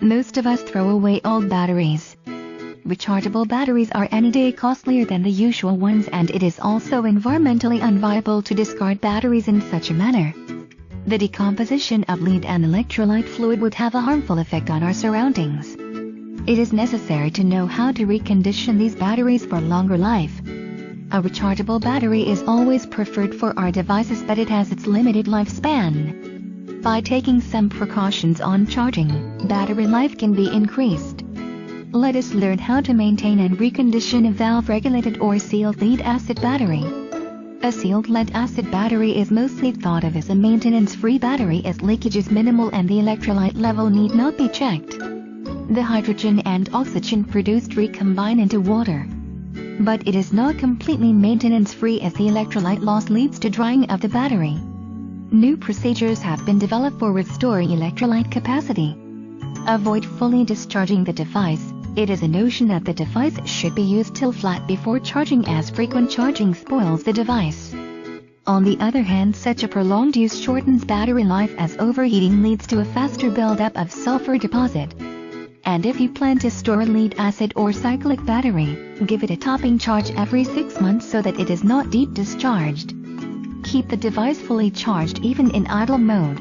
Most of us throw away old batteries. Rechargeable batteries are any day costlier than the usual ones, and it is also environmentally unviable to discard batteries in such a manner. The decomposition of lead and electrolyte fluid would have a harmful effect on our surroundings. It is necessary to know how to recondition these batteries for longer life. A rechargeable battery is always preferred for our devices, but it has its limited lifespan. By taking some precautions on charging, battery life can be increased. Let us learn how to maintain and recondition a valve-regulated or sealed lead-acid battery. A sealed lead-acid battery is mostly thought of as a maintenance-free battery, as leakage is minimal and the electrolyte level need not be checked. The hydrogen and oxygen produced recombine into water. But it is not completely maintenance-free, as the electrolyte loss leads to drying of the battery. New procedures have been developed for restoring electrolyte capacity. Avoid fully discharging the device. It is a notion that the device should be used till flat before charging, as frequent charging spoils the device. On the other hand, such a prolonged use shortens battery life, as overheating leads to a faster buildup of sulfur deposit. And if you plan to store a lead-acid or cyclic battery, give it a topping charge every 6 months so that it is not deep discharged. Keep the device fully charged even in idle mode.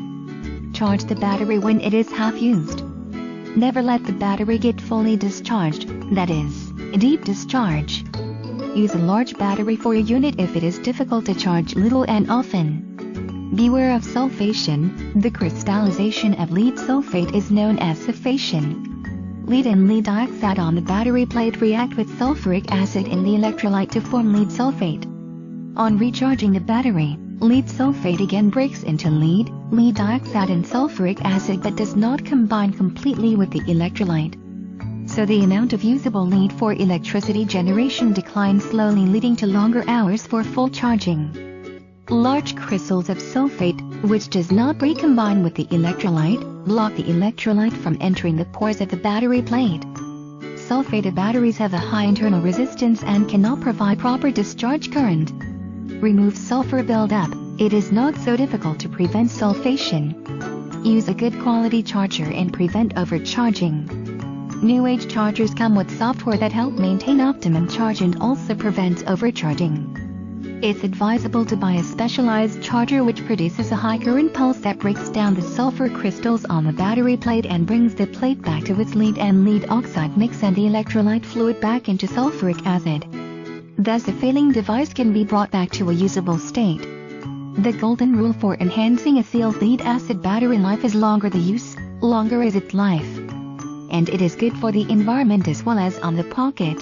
Charge the battery when it is half used. Never let the battery get fully discharged, that is, deep discharge. Use a large battery for a unit if it is difficult to charge little and often. Beware of sulfation. The crystallization of lead sulfate is known as sulfation. Lead and lead dioxide on the battery plate react with sulfuric acid in the electrolyte to form lead sulfate. On recharging the battery, lead sulfate again breaks into lead dioxide and sulfuric acid, but does not combine completely with the electrolyte. So the amount of usable lead for electricity generation declines slowly, leading to longer hours for full charging. Large crystals of sulfate, which does not recombine with the electrolyte, block the electrolyte from entering the pores of the battery plate. Sulfated batteries have a high internal resistance and cannot provide proper discharge current. Remove sulfur buildup. It is not so difficult to prevent sulfation. Use a good quality charger and prevent overcharging. New age chargers come with software that help maintain optimum charge and also prevents overcharging. It's advisable to buy a specialized charger which produces a high current pulse that breaks down the sulfur crystals on the battery plate and brings the plate back to its lead and lead oxide mix and the electrolyte fluid back into sulfuric acid. Thus a failing device can be brought back to a usable state. The golden rule for enhancing a sealed lead-acid battery life is longer the use, longer is its life. And it is good for the environment as well as on the pocket.